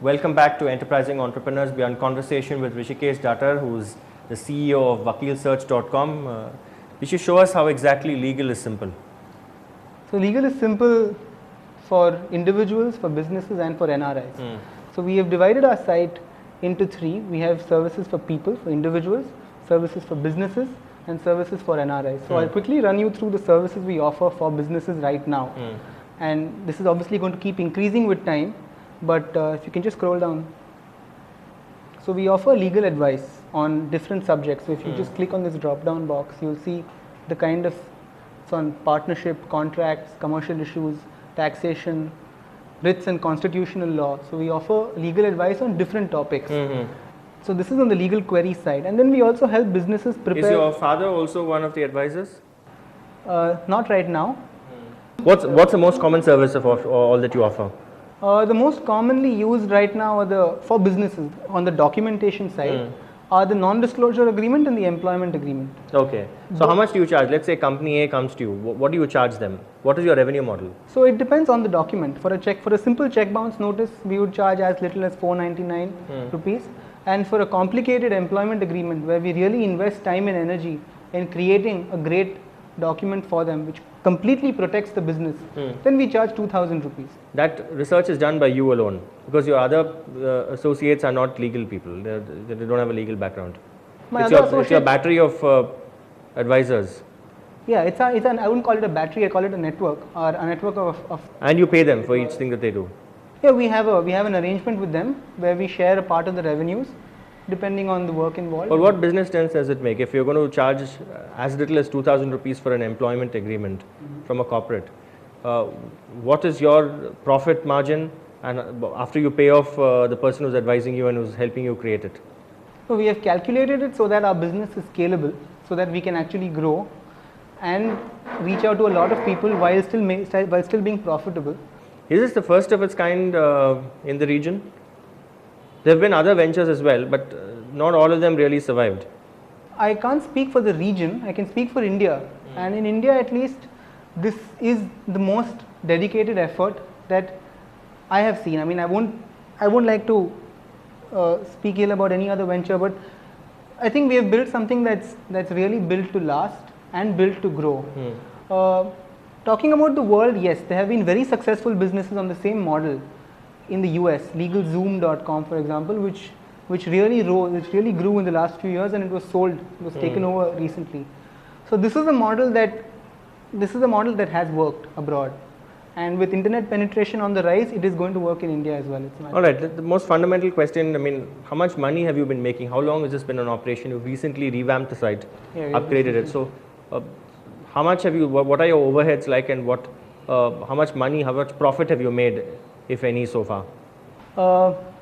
Welcome back to Enterprising Entrepreneurs. We are in conversation with Datar, who's the CEO of vakilsearch.com. You should show us how exactly legal is simple. So legal is simple for individuals, for businesses and for NRIs. So we have divided our site into three. We have services for people, for individuals, services for businesses and services for NRIs. So I'll quickly run you through the services we offer for businesses right now. And this is obviously going to keep increasing with time, but if you can just scroll down. So we offer legal advice on different subjects. So if you just click on this drop down box, you'll see the kind of, it's on partnership, contracts, commercial issues, taxation, writs and constitutional law. So we offer legal advice on different topics. So this is on the legal query side, and then we also help businesses prepare. Is your father also one of the advisors? Not right now. What's the most common service of all that you offer? The most commonly used right now are for businesses on the documentation side are the non-disclosure agreement and the employment agreement. Okay. So how much do you charge? Let's say company A comes to you. What do you charge them? What is your revenue model? So it depends on the document. For a simple check bounce notice, we would charge as little as 499 rupees. And for a complicated employment agreement where we really invest time and energy in creating a great document for them which completely protects the business, then we charge 2000 rupees. That research is done by you alone because your other associates are not legal people. They don't have a legal background. It's your battery of advisors. Yeah, I wouldn't call it a battery, I call it a network, or a network of. And you pay them for each thing that they do. Yeah, we have an arrangement with them where we share a part of the revenues depending on the work involved. But what business sense does it make if you're going to charge as little as 2000 rupees for an employment agreement from a corporate? What is your profit margin and after you pay off the person who's advising you and who's helping you create it? So we have calculated it so that our business is scalable, so that we can actually grow and reach out to a lot of people while still being profitable. Is this the first of its kind in the region? There have been other ventures as well, but not all of them really survived. I can't speak for the region, I can speak for India. And in India at least, this is the most dedicated effort that I have seen. I mean, I won't like to speak ill about any other venture, but I think we have built something that's really built to last and built to grow. Talking about the world, yes, there have been very successful businesses on the same model in the US, LegalZoom.com for example, which really grew in the last few years, and it was sold, it was taken over recently. So this is a model that has worked abroad, and with internet penetration on the rise, it is going to work in India as well. All right, the most fundamental question, I mean, how much money have you been making? How long has this been in operation? You've recently revamped the site, upgraded it. So how much have you, what are your overheads like, and how much money, how much profit have you made, if any, so far?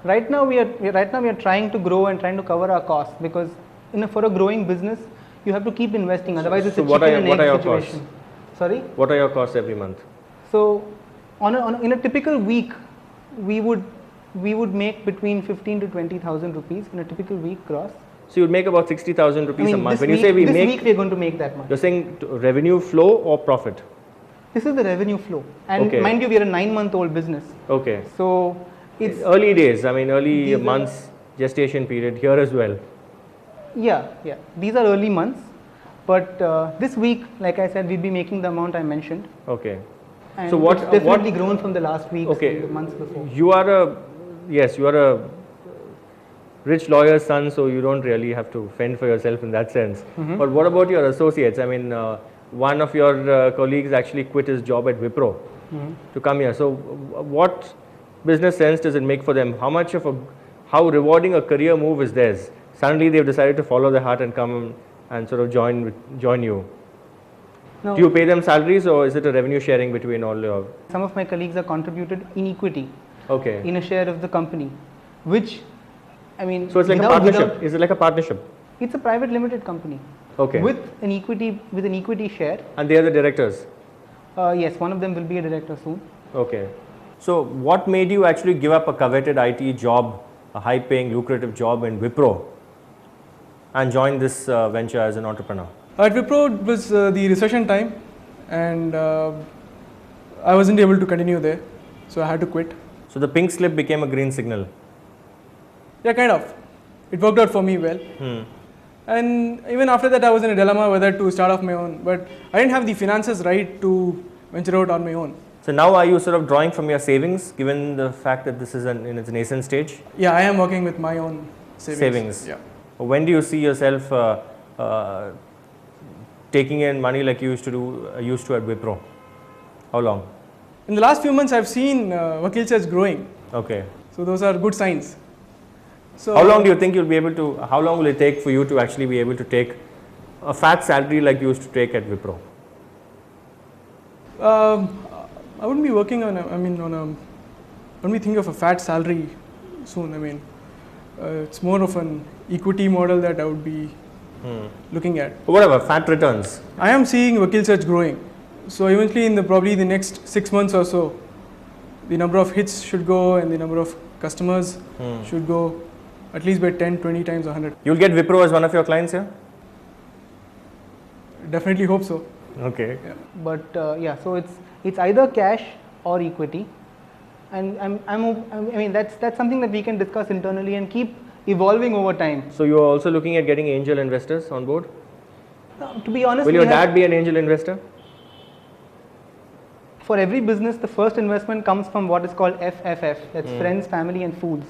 Right now we are trying to grow and trying to cover our costs, because for a growing business you have to keep investing, otherwise it's a chicken and egg situation. Sorry? What are your costs every month? So in a typical week we would make between 15 to 20,000 rupees in a typical week gross. So you'd make about 60,000 rupees a month. When you say this week we're going to make that much. You're saying revenue flow or profit? This is the revenue flow, and mind you, we are a 9-month-old business. Okay. So it's early days. I mean, early months gestation period here as well. Yeah. These are early months, but this week, like I said, we'll be making the amount I mentioned. Okay. And so it's definitely grown from the last week, months before. You are a rich lawyer's son, so you don't really have to fend for yourself in that sense. But what about your associates? I mean, one of your colleagues actually quit his job at Wipro to come here. So what business sense does it make for them? How rewarding a career move is theirs? Suddenly they've decided to follow their heart and come and sort of join you. No. Do you pay them salaries, or is it a revenue sharing between all your? Some of my colleagues are contributed in equity. Okay. In a share of the company, which, I mean. So it's like a partnership. Is it like a partnership? It's a private limited company. Okay. With an equity share. And they are the directors? Yes, one of them will be a director soon. Okay. So what made you actually give up a coveted IT job, a high paying lucrative job in Wipro, and join this venture as an entrepreneur? At Wipro it was the recession time, and I wasn't able to continue there, so I had to quit. So the pink slip became a green signal. Yeah, kind of. It worked out for me well. And even after that, I was in a dilemma whether to start off my own. But I didn't have the finances right to venture out on my own. So now are you sort of drawing from your savings, given the fact that this is in its nascent stage? Yeah, I am working with my own savings. Yeah. When do you see yourself taking in money like you used to at Wipro? How long? In the last few months, I've seen Vakil Search growing. Okay. So those are good signs. So how long do you think you'll be able to, how long will it take for you to actually be able to take a fat salary like you used to take at Wipro? I wouldn't be working on I wouldn't be thinking of a fat salary soon. It's more of an equity model that I would be looking at. Whatever, fat returns. I am seeing Vakil Search growing. So eventually in probably the next 6 months or so, the number of hits should go and the number of customers should go at least by 10, 20 times 100. You'll get Wipro as one of your clients here? Definitely hope so. Okay. Yeah. But so it's either cash or equity, and that's something that we can discuss internally and keep evolving over time. So you are also looking at getting angel investors on board? To be honest, will your dad be an angel investor? For every business, the first investment comes from what is called FFF. That's friends, family, and fools.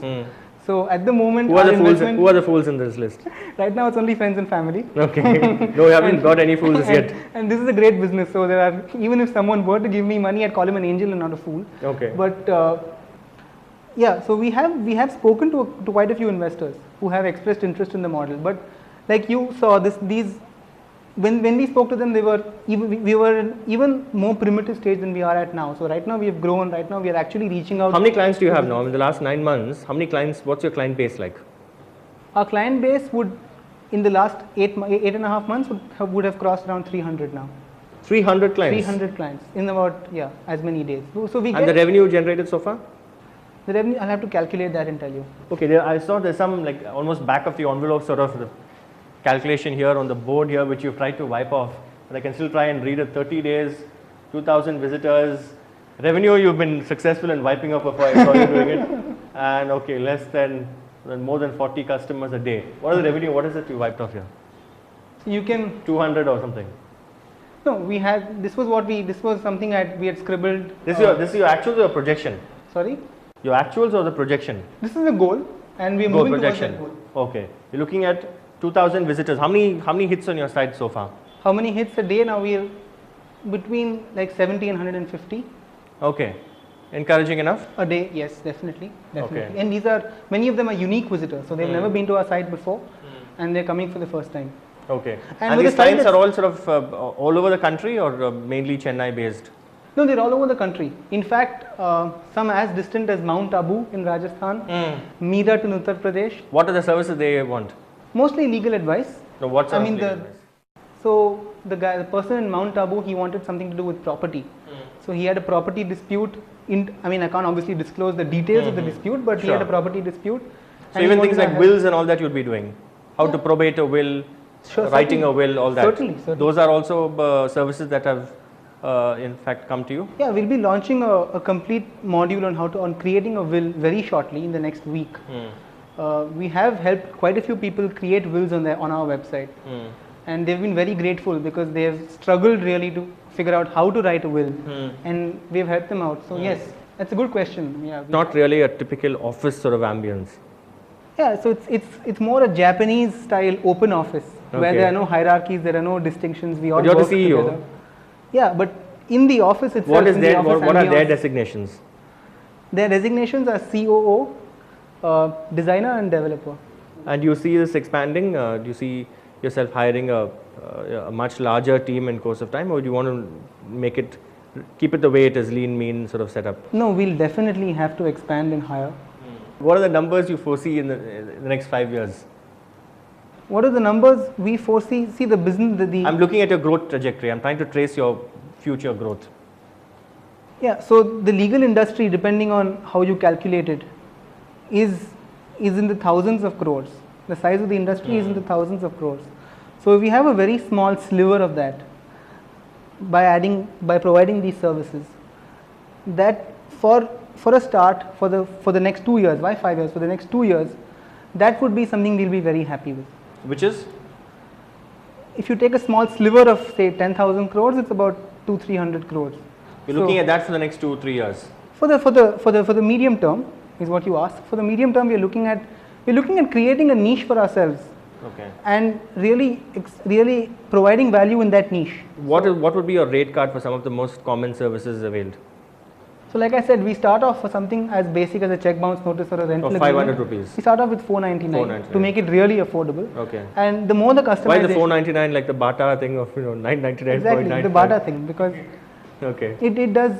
So at the moment, who are the fools in this list? Right now, it's only friends and family. Okay. No, we haven't got any fools yet. And this is a great business. So there are, even if someone were to give me money, I'd call him an angel and not a fool. Okay. But so we have spoken to quite a few investors who have expressed interest in the model. But like you saw, when we spoke to them, we were in even more primitive stage than we are at now. So right now we have grown. Right now we are actually reaching out. How many clients do you have now? In the last 9 months, how many clients? What's your client base like? Our client base would, in the last 8.5 months, would have crossed around 300 now. 300 clients. 300 clients in about as many days. So we. And the revenue generated so far? The revenue, I'll have to calculate that and tell you. Okay, I saw there's some like almost back of the envelope sort of calculation here on the board here, which you've tried to wipe off, but I can still try and read it. 30 days, 2,000 visitors, revenue you've been successful in wiping off before I saw you doing it, and okay, more than 40 customers a day. What is the revenue? What is it you wiped off here? You can 200 or something. No, we had. This was something we had scribbled. This is your actuals or your projection? Sorry. Your actuals or the projection? This is a goal, and we are moving projection. towards that goal. Okay, you're looking at 2,000 visitors. How many hits on your site so far? How many hits a day? Now we are between like 70 and 150. Okay, encouraging enough? A day, yes, definitely. Okay. And many of them are unique visitors, so they've never been to our site before, and they're coming for the first time. Okay. And these clients are all sort of all over the country or mainly Chennai based? No, they're all over the country. In fact, some as distant as Mount Abu in Rajasthan, Meerut in Uttar Pradesh. What are the services they want? Mostly legal advice. No, what's legal advice? So the person in Mount Abu, he wanted something to do with property. So he had a property dispute. I can't obviously disclose the details of the dispute, but he had a property dispute. So even things like wills and all that you'll be doing? How to probate a will, writing a will, all that? Certainly. Those are also services that have in fact come to you? Yeah, we'll be launching a complete module on creating a will very shortly in the next week. We have helped quite a few people create wills on our website, and they've been very grateful because they have struggled really to figure out how to write a will, and we've helped them out. So yes, that's a good question. Yeah, not really a typical office sort of ambience. Yeah, so it's more a Japanese style open office where there are no hierarchies, there are no distinctions. We all you're work the CEO. together. Yeah, but in the office itself, what are their designations? Their designations are COO, designer and developer. And you see this expanding? Do you see yourself hiring a much larger team in course of time, or do you want to keep it the way it is, lean, mean sort of setup? No, we'll definitely have to expand and hire. What are the numbers you foresee in the next 5 years? What are the numbers we foresee? See the business. I'm looking at your growth trajectory. I'm trying to trace your future growth. Yeah. So the legal industry, depending on how you calculate it, is in the thousands of crores. The size of the industry is in the thousands of crores. So we have a very small sliver of that by providing these services. That for a start, for the next 2 years, why 5 years? For the next 2 years, that would be something we'll be very happy with. Which is? If you take a small sliver of say 10,000 crores, it's about 200-300 crores. You're looking at that for the next 2-3 years. For the medium term is what you asked. For the medium term, we're looking at creating a niche for ourselves. Okay. And really providing value in that niche. What would be your rate card for some of the most common services availed? So like I said, we start off for something as basic as a check bounce notice or a rental Of 500 rupees. We start off with 499 to make it really affordable. Okay. And the more the customization. Why the 499 like the Bata thing of 999? Exactly, the Bata thing, because okay. It does.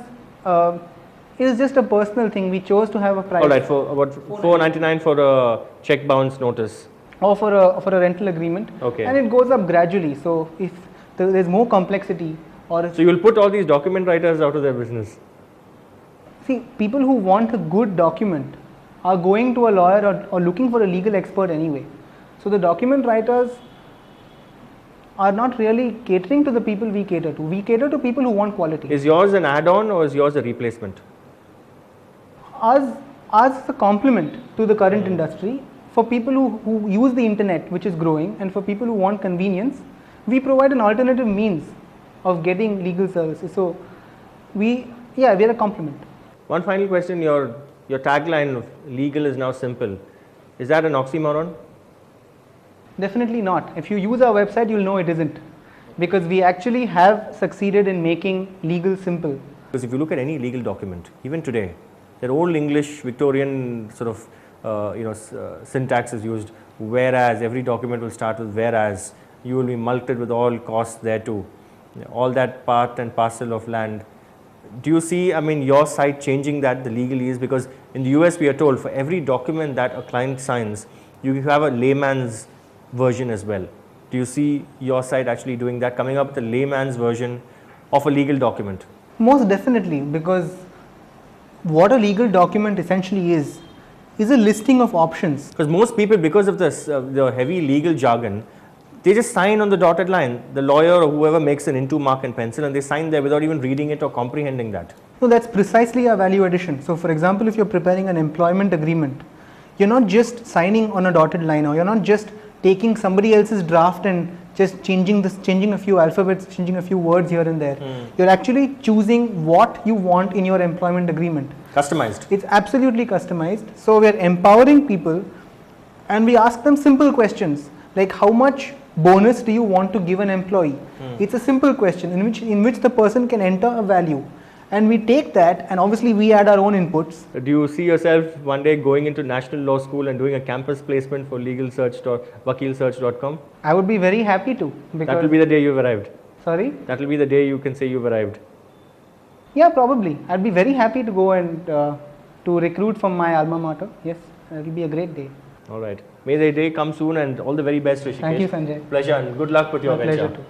It is just a personal thing. We chose to have a price. All right, for about 499 for a check bounce notice. Or for a rental agreement. Okay. And it goes up gradually. So if there's more complexity, or so you'll put all these document writers out of their business. See, people who want a good document are going to a lawyer or looking for a legal expert anyway. So the document writers are not really catering to the people we cater to. We cater to people who want quality. Is yours an add-on or is yours a replacement? Ours is a complement to the current industry. For people who use the internet, which is growing, and for people who want convenience, we provide an alternative means of getting legal services. So we are a complement. One final question, your tagline of legal is now simple. Is that an oxymoron? Definitely not. If you use our website, you'll know it isn't. Because we actually have succeeded in making legal simple. Because if you look at any legal document, even today, that old English Victorian sort of syntax is used, whereas every document will start with whereas, you will be mulcted with all costs thereto, all that part and parcel of land. Do you see, I mean, your site changing that, the legalese? Because in the US we are told for every document that a client signs, you have a layman's version as well. Do you see your site actually doing that, coming up with a layman's version of a legal document? Most definitely, because what a legal document essentially is a listing of options. Because most people, because of this, the heavy legal jargon, they just sign on the dotted line. The lawyer or whoever makes an into mark and pencil, and they sign there without even reading it or comprehending that. No, that's precisely our value addition. So for example, if you're preparing an employment agreement, you're not just signing on a dotted line, or you're not just taking somebody else's draft and just changing a few alphabets, changing a few words here and there. You're actually choosing what you want in your employment agreement. Customized. It's absolutely customized. So we're empowering people, and we ask them simple questions like, how much bonus do you want to give an employee? It's a simple question in which the person can enter a value, and we take that, and obviously we add our own inputs. Do you see yourself one day going into National Law School and doing a campus placement for wakilsearch.com? I would be very happy to. That will be the day you've arrived. Sorry? That will be the day you can say you've arrived. Yeah, probably. I'd be very happy to go and to recruit from my alma mater. Yes, it will be a great day. All right. May the day come soon, and all the very best, Rishikesh. Thank you, Sanjay. Pleasure, and good luck with your venture. Pleasure too.